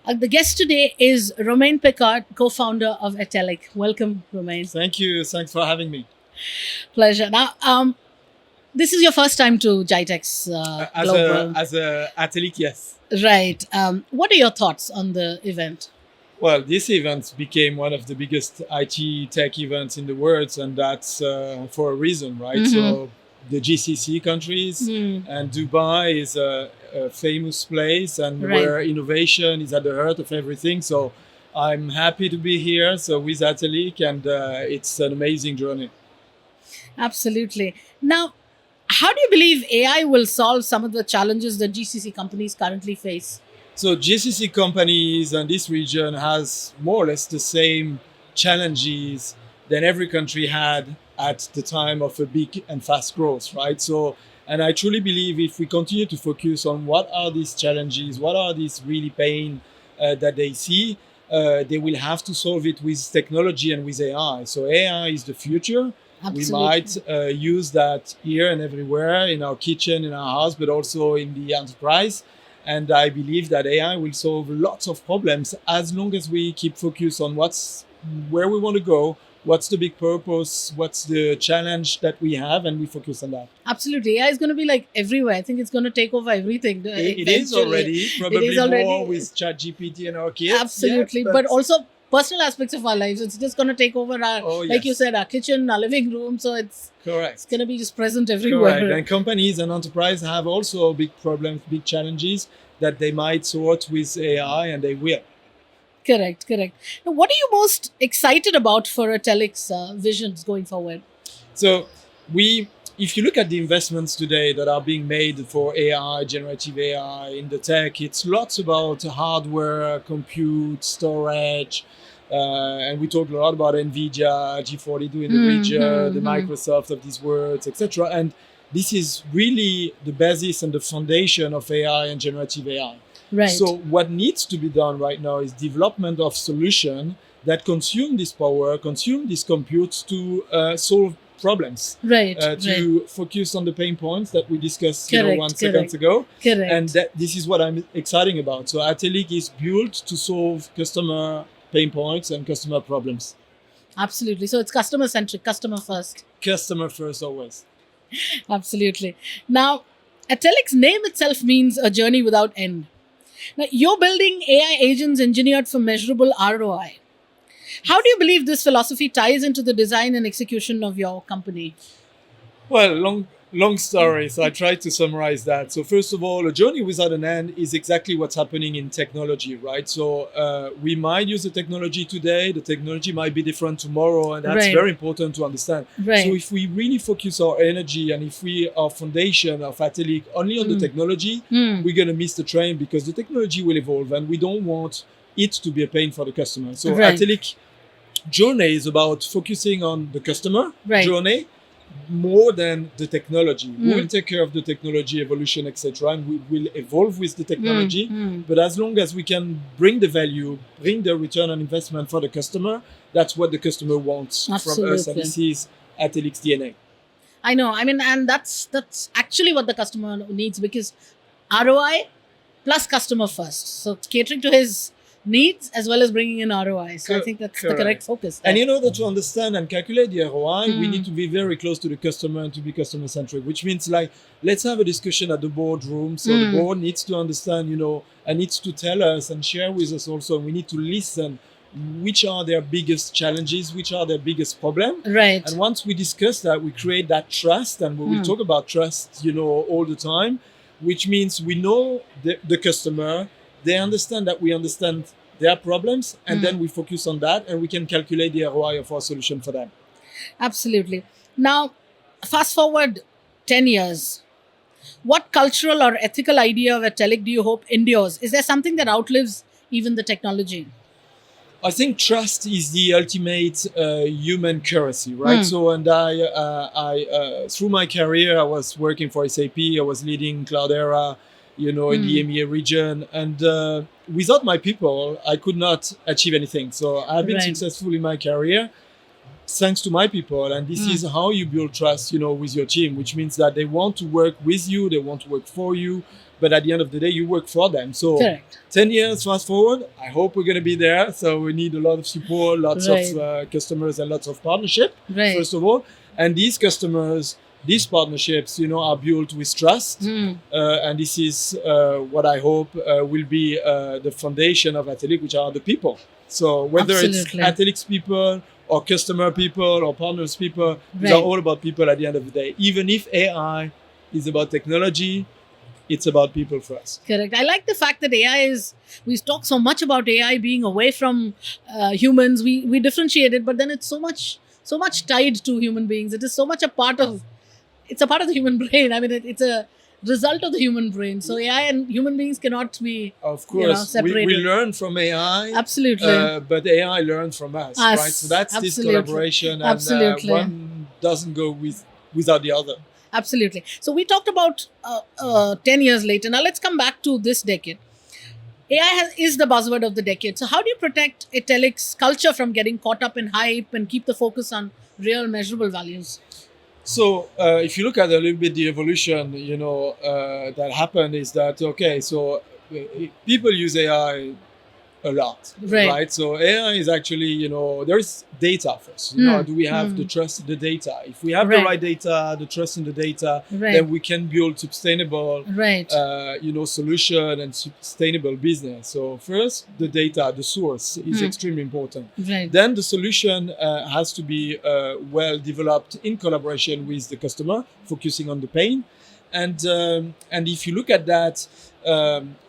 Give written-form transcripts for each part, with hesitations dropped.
The guest today is Romain Picard, co-founder of Atelic. Welcome, Romain. Thank you. Thanks for having me. Pleasure. Now, this is your first time to GITEX As Global. a Atelic, yes. Right. What are your thoughts on the event? Well, this event became one of the biggest IT tech events in the world, and that's for a reason, right? So the GCC countries and Dubai is a famous place, and where innovation is at the heart of everything. So I'm happy to be here. So with Atelic, and it's an amazing journey. Absolutely. Now, how do you believe AI will solve some of the challenges that GCC companies currently face? So GCC companies and this region has more or less the same challenges than every country had at the time of a big and fast growth, right? So, and I truly believe if we continue to focus on what are these challenges, what are these really pain that they see, they will have to solve it with technology and with AI. So AI is the future. Absolutely. We might use that here and everywhere in our kitchen, in our house, but also in the enterprise. And I believe that AI will solve lots of problems as long as we keep focus on where we want to go, what's the big purpose, what's the challenge that we have, and we focus on that. Absolutely. AI is going to be like everywhere. I think it's going to take over everything. It is already, probably it is already. more with ChatGPT and our kids. Absolutely. Yeah, but also personal aspects of our lives. It's just going to take over our, like you said, our kitchen, our living room. So it's correct. It's going to be just present everywhere. Correct. And companies and enterprise have also big problems, big challenges that they might sort with AI, and they will. Correct. Now, what are you most excited about for Atelic's visions going forward? So if you look at the investments today that are being made for AI, generative AI in the tech, it's lots about hardware, compute, storage, and we talk a lot about NVIDIA, G42 in the region, the Microsoft of these worlds, etc. And this is really the basis and the foundation of AI and generative AI. Right. So what needs to be done right now is development of solutions that consume this power, consume this compute to solve problems. Right. To focus on the pain points that we discussed 1 second ago. Correct. And this is what I'm excited about. So Atelic is built to solve customer pain points and customer problems. Absolutely. So it's customer centric, customer first. Customer first always. Absolutely. Now, Atelic's name itself means a journey without end. Now, you're building AI agents engineered for measurable ROI. How do you believe this philosophy ties into the design and execution of your company? Well, long story. So I tried to summarize that. So first of all, a journey without an end is exactly what's happening in technology, right? So we might use the technology today. The technology might be different tomorrow, and that's very important to understand. Right. So if we really focus our energy and if our foundation of Atelic only on the technology, we're going to miss the train because the technology will evolve, and we don't want it to be a pain for the customer. So Atelic journey is about focusing on the customer journey more than the technology. We will take care of the technology evolution, etc., and we will evolve with the technology. But as long as we can bring the value, bring the return on investment for the customer, that's what the customer wants from us, and this is Atelic's DNA. I know. I mean, and that's actually what the customer needs, because ROI plus customer first. So catering to his needs as well as bringing in ROI. So I think that's the correct focus there. And in order to understand and calculate the ROI, we need to be very close to the customer and to be customer centric, which means like, let's have a discussion at the boardroom. So the board needs to understand, and needs to tell us and share with us also. We need to listen. Which are their biggest challenges? Which are their biggest problems? Right. And once we discuss that, we create that trust, and we will talk about trust, all the time, which means we know the customer. They understand that we understand their problems, and then we focus on that, and we can calculate the ROI of our solution for them. Absolutely. Now, fast forward 10 years. What cultural or ethical idea of Atelic do you hope endures? Is there something that outlives even the technology? I think trust is the ultimate human currency, right? So, and I through my career, I was working for SAP. I was leading Cloudera, in the EMEA region, and without my people, I could not achieve anything. So I've been successful in my career, thanks to my people. And this is how you build trust, with your team, which means that they want to work with you, they want to work for you, but at the end of the day, you work for them. So Correct. 10 years fast forward, I hope we're going to be there. So we need a lot of support, lots of customers and lots of partnership, first of all. And these customers, these partnerships, are built with trust. And this is what I hope will be the foundation of Atelic, which are the people. So whether it's Atelic's people or customer people or partners people, these are all about people at the end of the day. Even if AI is about technology, it's about people first. Correct. I like the fact that we talk so much about AI being away from humans. We differentiate it, but then it's so much tied to human beings. It is so much it's a part of the human brain. I mean, it's a result of the human brain. So AI and human beings cannot be, of course, separated. We learn from AI. Absolutely. But AI learns from us, right? So that's this collaboration, and one doesn't go without the other. Absolutely. So we talked about 10 years later. Now let's come back to this decade. AI is the buzzword of the decade. So how do you protect Atelic's culture from getting caught up in hype and keep the focus on real measurable values? So if you look at a little bit the evolution, that happened is that, so people use AI a lot, right? So AI is actually, there's data first. Do we have the trust in the data? If we have the right data, the trust in the data, then we can build sustainable, solution and sustainable business. So first, the data, the source is extremely important. Then the solution has to be well developed in collaboration with the customer, focusing on the pain. And if you look at that,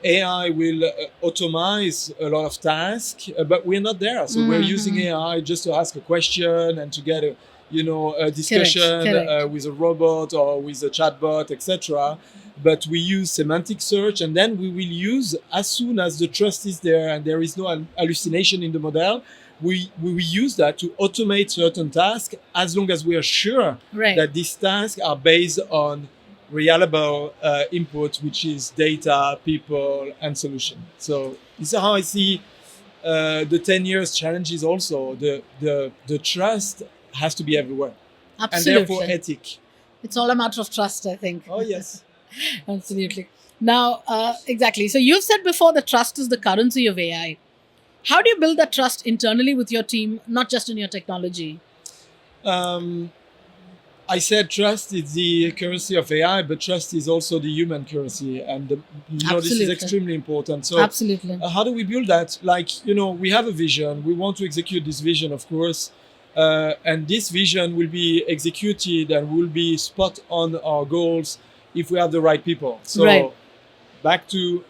AI will automate a lot of tasks, but we're not there. So we're using AI just to ask a question and to get a discussion with a robot or with a chatbot, etc. But we use semantic search, and then we will use, as soon as the trust is there and there is no hallucination in the model, we will use that to automate certain tasks, as long as we are sure that these tasks are based on reliable input, which is data, people, and solution. So this is how I see the 10 years challenge is also the trust has to be everywhere. Absolutely. And therefore ethic. It's all a matter of trust, I think. Oh, yes. Absolutely. Now, exactly. So you've said before that trust is the currency of AI. How do you build that trust internally with your team, not just in your technology? I said trust is the currency of AI, but trust is also the human currency. And, this is extremely important. So absolutely. How do we build that? We have a vision. We want to execute this vision, of course. And this vision will be executed and will be spot on our goals if we have the right people. So back to,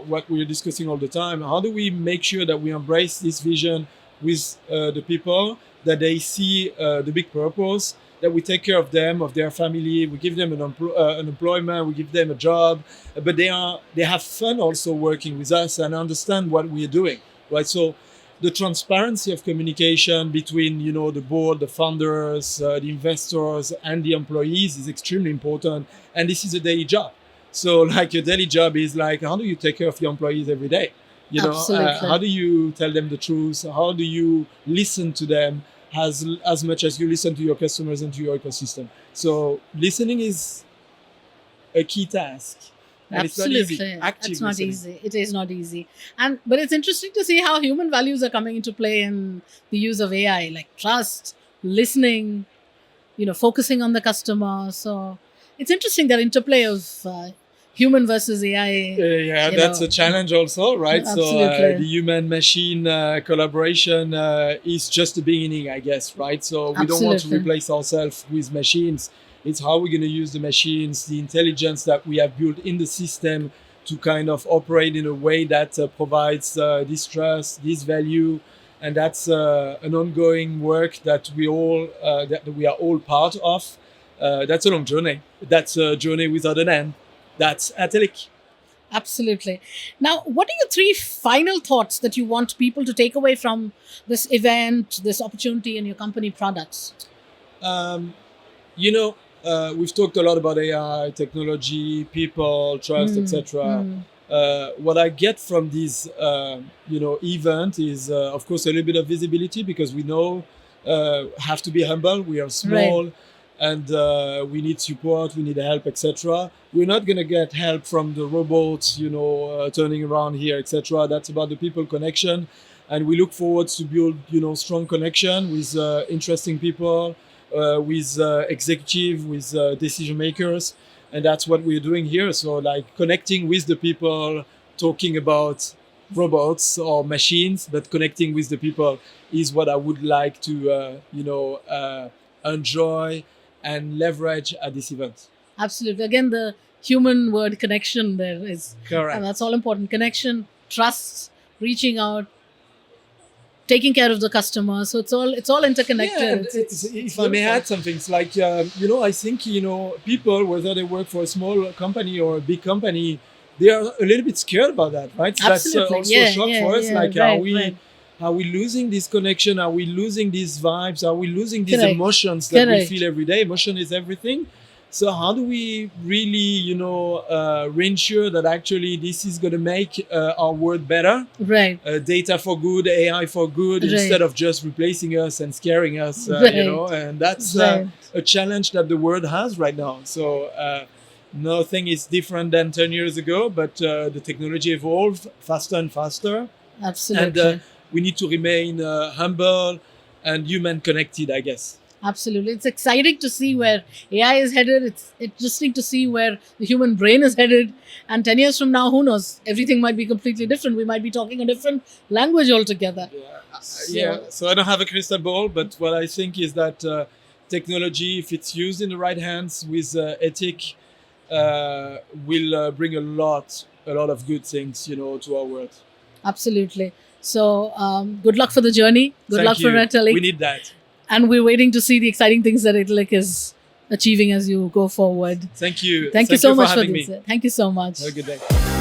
what we're discussing all the time. How do we make sure that we embrace this vision with the people, that they see the big purpose, that we take care of them, of their family, we give them an employment, we give them a job, but they have fun also working with us and understand what we're doing, right? So the transparency of communication between, the board, the founders, the investors, and the employees is extremely important. And this is a daily job. So your daily job is how do you take care of your employees every day? How do you tell them the truth? How do you listen to them as much as you listen to your customers and to your ecosystem? So listening is a key task. And absolutely. It's not easy. It's not easy. It is not easy. But it's interesting to see how human values are coming into play in the use of AI, like trust, listening, focusing on the customer. So it's interesting, that interplay of human versus AI. That's a challenge also, right? Absolutely. So the human-machine collaboration is just the beginning, I guess, right? So we don't want to replace ourselves with machines. It's how we're going to use the machines, the intelligence that we have built in the system to kind of operate in a way that provides this trust, this value. And that's an ongoing work that we are all part of. That's a long journey. That's a journey without an end. That's Atelic. Absolutely. Now, what are your 3 final thoughts that you want people to take away from this event, this opportunity, and your company products? We've talked a lot about AI, technology, people, trust, etc. What I get from this, event is, of course, a little bit of visibility, because we know have to be humble. We are small, and we need support, we need help, etc. We're not going to get help from the robots, turning around here, etc. That's about the people connection, and we look forward to build, strong connection with interesting people, with executive, with decision makers, and that's what we're doing here. So like connecting with the people, talking about robots or machines, but connecting with the people is what I would like to, enjoy and leverage at this event. Absolutely. Again, the human word connection there is correct. And that's all important. Connection, trust, reaching out, taking care of the customer. So it's all interconnected. Yeah, if I may add something, it's like, I think, people, whether they work for a small company or a big company, they are a little bit scared about that, right? So that's also a shock for us. Like, are we losing this connection? Are we losing these vibes? Are we losing these emotions that we feel every day? Emotion is everything. So how do we really, reinsure that actually this is going to make our world better? Right. Data for good, AI for good, instead of just replacing us and scaring us, and that's a challenge that the world has right now. So nothing is different than 10 years ago, but the technology evolved faster and faster. Absolutely. And we need to remain humble and human connected, I guess. Absolutely. It's exciting to see where AI is headed. It's interesting to see where the human brain is headed. And 10 years from now, who knows? Everything might be completely different. We might be talking a different language altogether. So I don't have a crystal ball, but what I think is that technology, if it's used in the right hands with ethic, will bring a lot of good things, to our world. Absolutely. So good luck for the journey. Good luck for Atelic. We need that. And we're waiting to see the exciting things that Atelic is achieving as you go forward. Thank you. Thank you so much for this. Thank you so much. Have a good day.